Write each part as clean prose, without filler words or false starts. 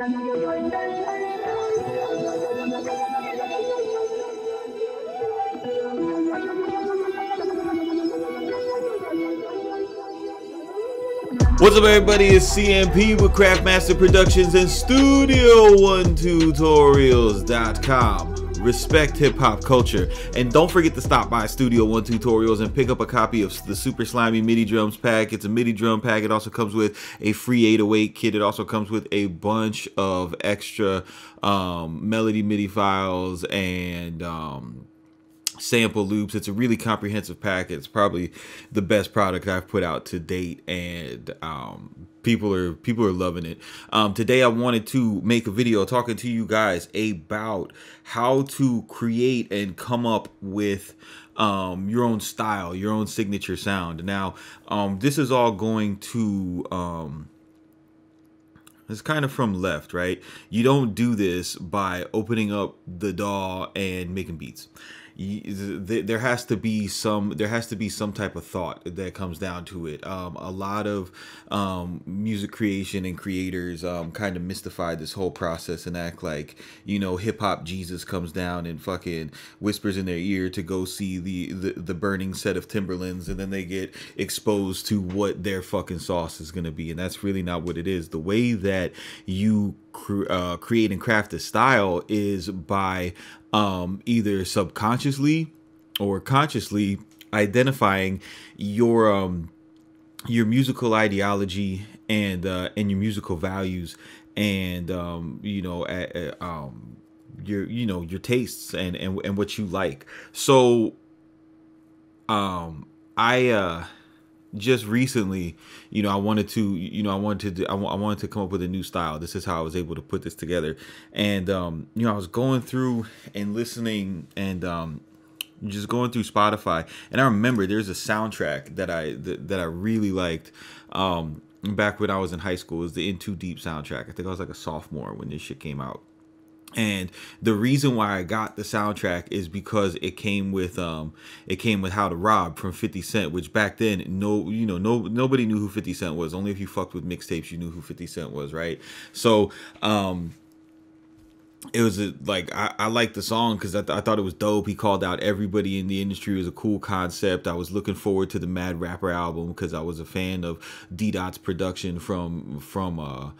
What's up, everybody? It's CMP with Craftmaster Productions and Studio1Tutorials.com. Respect hip-hop culture, and don't forget to stop by Studio One Tutorials and pick up a copy of the Super Slimy MIDI drums pack. It's a MIDI drum pack. It also comes with a free 808 kit. It also comes with a bunch of extra melody MIDI files and sample loops. It's a really comprehensive pack. It's probably the best product I've put out to date, and people are loving it. Today I wanted to make a video talking to you guys about how to create and come up with your own style, your own signature sound. Now this is all going to it's kind of from left, right? You don't do this by opening up the DAW and making beats. There has to be some type of thought that comes down to it. A lot of music creation and creators kind of mystify this whole process and act like, you know, hip hop Jesus comes down and fucking whispers in their ear to go see the burning set of Timberlands, and then they get exposed to what their fucking sauce is gonna be. And that's really not what it is. The way that you create and craft a style is by either subconsciously or consciously identifying your musical ideology and your musical values, and your tastes and what you like. So I just recently, I wanted to come up with a new style. This is how I was able to put this together. And I was going through and listening and just going through Spotify, and I remember there's a soundtrack that I really liked back when I was in high school. It was the In Too Deep soundtrack. I think I was like a sophomore when this shit came out. And the reason why I got the soundtrack is because it came with How to Rob from 50 Cent, which back then nobody knew who 50 Cent was. Only if you fucked with mixtapes you knew who 50 Cent was, right? So it was I liked the song because I thought it was dope. He called out everybody in the industry. It was a cool concept. I was looking forward to the Mad Rapper album because I was a fan of D-Dot's production from the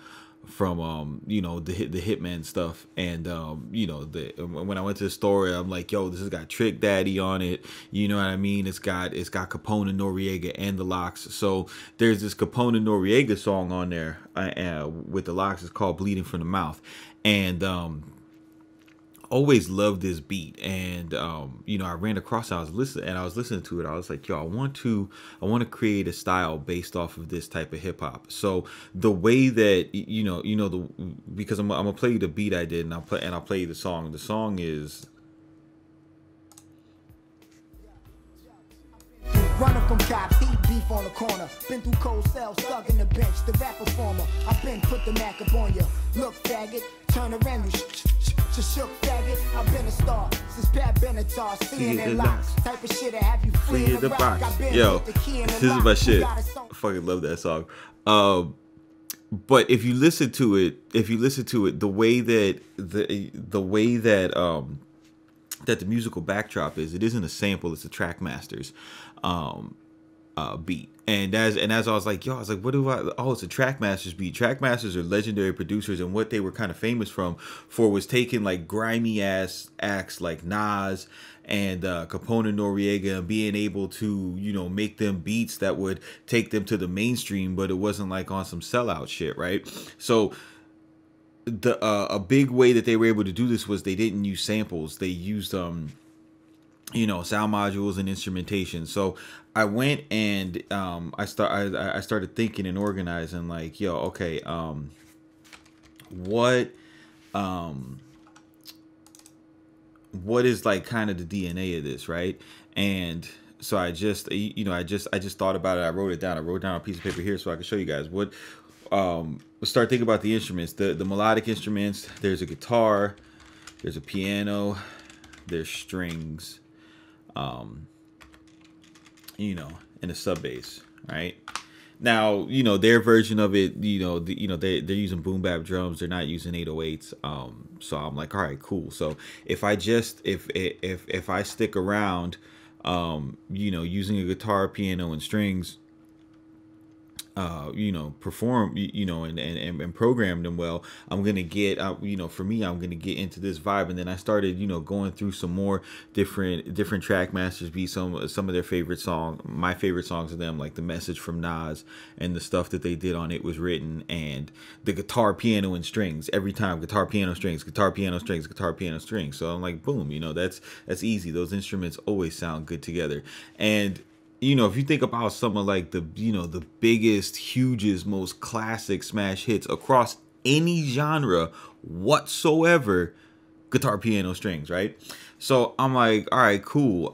Hitman stuff. And when I went to the store, I'm like, yo, this has got Trick Daddy on it, you know what I mean? It's got Capone and Noriega and the Lox. So there's this Capone and Noriega song on there with the Lox. It's called Bleeding from the Mouth. And always loved this beat, and I ran across it. I was listening to it. I was like, yo, I want to create a style based off of this type of hip hop. So the way that because I'm gonna play you the beat I did, and I'll play you the song. The song is running from cops, heat beef on the corner. Been through cold cells, stuck in the bench. The rap performer, I've been put the Mac up on you. Look, faggot, turn around, you shook faggot. I've been a star since Pat Benatar, seeing in locks. Type of shit that have you free in the box. Yo, this is my shit. I fucking love that song. But if you listen to it, the way that that the musical backdrop is, it isn't a sample, it's a Trackmaster's beat. And as I was like, what do it's a Trackmaster's beat. Trackmasters are legendary producers, and what they were kind of famous for was taking like grimy ass acts like Nas and Capone and Noriega, and being able to make them beats that would take them to the mainstream, but it wasn't like on some sellout shit, right? So a big way that they were able to do this was they didn't use samples. They used sound modules and instrumentation. So I went and I started thinking and organizing, like, yo, okay, what is like kind of the DNA of this, right? And so I just thought about it. I wrote it down. I wrote down a piece of paper here so I can show you guys what. Start thinking about the instruments, the melodic instruments. There's a guitar, there's a piano, there's strings, and a sub bass, right? Now, you know, their version of it, you know, they're using boom bap drums. They're not using 808s. So I'm like, all right, cool. So if I just if I stick around, you know, using a guitar, piano, and strings, you know, perform, you know, and program them well, I'm gonna get, you know, for me, I'm gonna get into this vibe. And then I started, you know, going through some more different Trackmasters beats, some of their favorite my favorite songs of them, like The Message from Nas, and the stuff that they did on It Was Written, and the guitar, piano, and strings. Every time, guitar, piano, strings, guitar, piano, strings, guitar, piano, strings. So I'm like, boom, you know, that's easy. Those instruments always sound good together. And you know, if you think about some of like the, you know, the biggest, hugest, most classic smash hits across any genre whatsoever, guitar, piano, strings, right? So I'm like, all right, cool.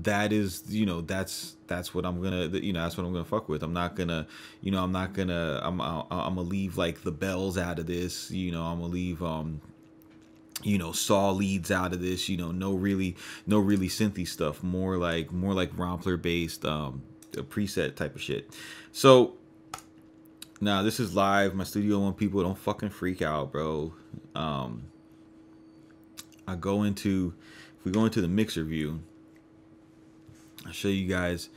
That is, you know, that's what I'm gonna, you know, that's what I'm gonna fuck with. I'm not gonna, you know, I'm gonna leave like the bells out of this. You know, I'm gonna leave you know, saw leads out of this, you know, no really synthy stuff, more like Rompler based preset type of shit. So now this is live. My Studio One people, don't fucking freak out, bro. If we go into the mixer view, I'll show you guys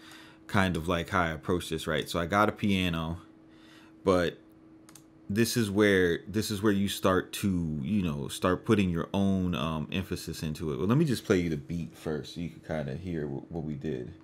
kind of like how I approach this, right? So I got a piano, but this is where you start to, you know, start putting your own emphasis into it. Well, let me just play you the beat first so you can kind of hear what we did.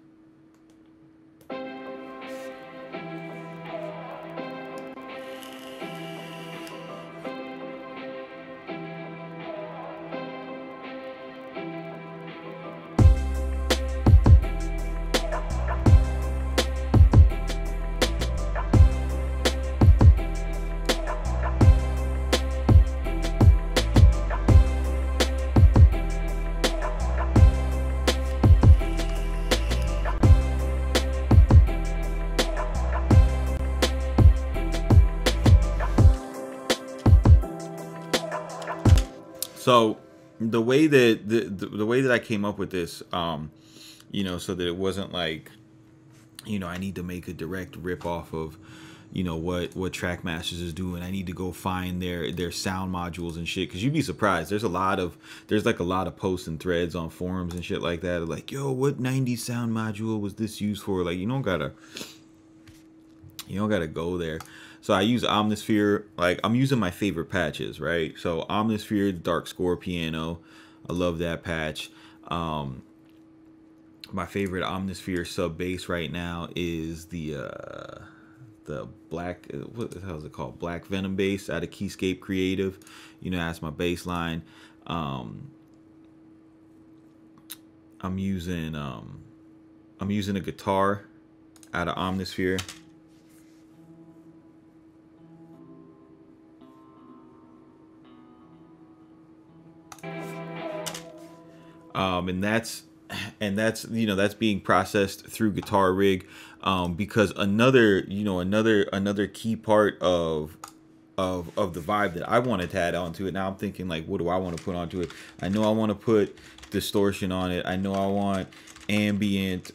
So the way that the way that I came up with this, you know, so that it wasn't like, you know, I need to make a direct rip off of, you know, what Trackmasters is doing. I need to go find their sound modules and shit, because you'd be surprised. There's like a lot of posts and threads on forums and shit like that, like, yo, what 90s sound module was this used for? Like, you don't gotta go there. So I use Omnisphere. Like, I'm using my favorite patches, right? So Omnisphere, the Dark Score piano, I love that patch. My favorite Omnisphere sub bass right now is the black, what the hell is it called? Black Venom bass out of Keyscape Creative. You know, that's my bass line. I'm using a guitar out of Omnisphere. And that's you know, that's being processed through Guitar Rig, because another key part of the vibe that I wanted to add onto it. Now I'm thinking, like, what do I want to put onto it? I know I want to put distortion on it. I know I want ambient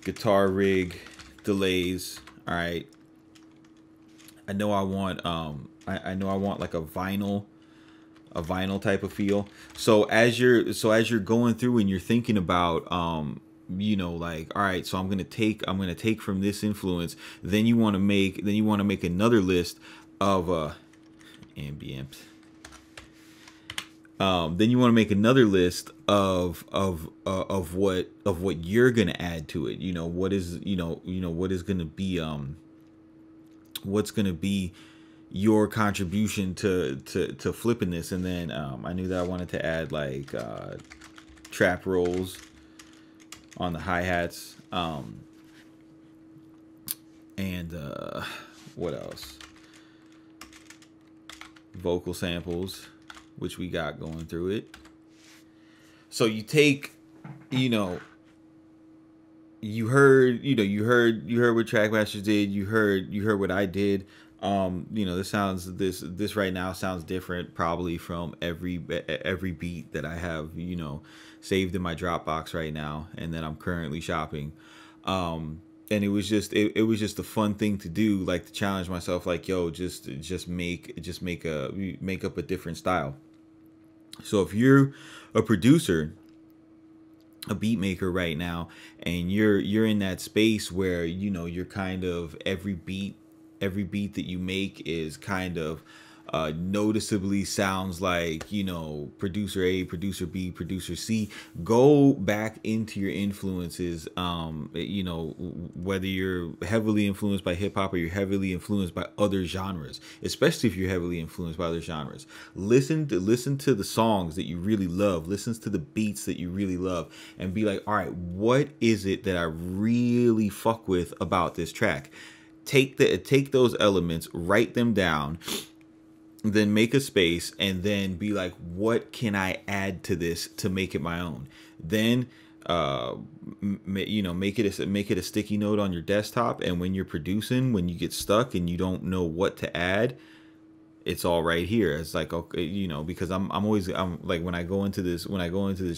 Guitar Rig delays. All right. I know I want like a vinyl type of feel. So as you're going through and you're thinking about you know, like, all right, so I'm gonna take from this influence, then you want to make another list of ambient. Then you want to make another list of what you're gonna add to it. You know, what is gonna be what's gonna be your contribution to flipping this. And then I knew that I wanted to add like trap rolls on the hi-hats, and what else, vocal samples, which we got going through it. So you take, you know, you heard what Trackmasters did, you heard what I did. You know, this right now sounds different probably from every beat that I have, you know, saved in my Dropbox right now and that I'm currently shopping. And it was just it was just a fun thing to do, like to challenge myself, like, yo, just make up a different style. So if you're a producer, a beat maker right now, and you're in that space where, you know, you're kind of every beat that you make is kind of noticeably sounds like, you know, producer A, producer B, producer C. Go back into your influences. You know, whether you're heavily influenced by hip hop or you're heavily influenced by other genres, especially if you're heavily influenced by other genres, listen to the songs that you really love, listen to the beats that you really love, and be like, all right, what is it that I really fuck with about this track? Take those elements, write them down, then make a space, and then be like, what can I add to this to make it my own? Then you know, make it a sticky note on your desktop, and when you're producing, when you get stuck and you don't know what to add, it's all right here. It's like, okay, you know, because I'm like, when I go into this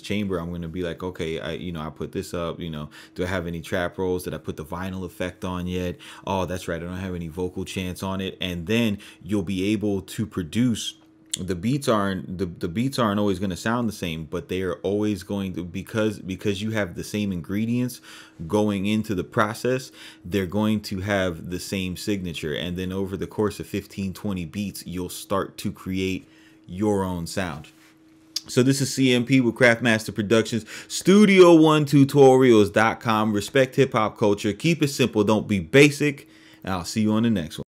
chamber, I'm going to be like, okay, I put this up, you know, do I have any trap rolls? Did I put the vinyl effect on yet? Oh, that's right, I don't have any vocal chants on it. And then you'll be able to produce. The beats aren't always going to sound the same, but they are always going to, because you have the same ingredients going into the process, they're going to have the same signature. And then over the course of 15-20 beats, you'll start to create your own sound. So this is CMP with Craftmaster Productions, Studio1Tutorials.com. Respect hip hop culture, keep it simple, don't be basic, and I'll see you on the next one.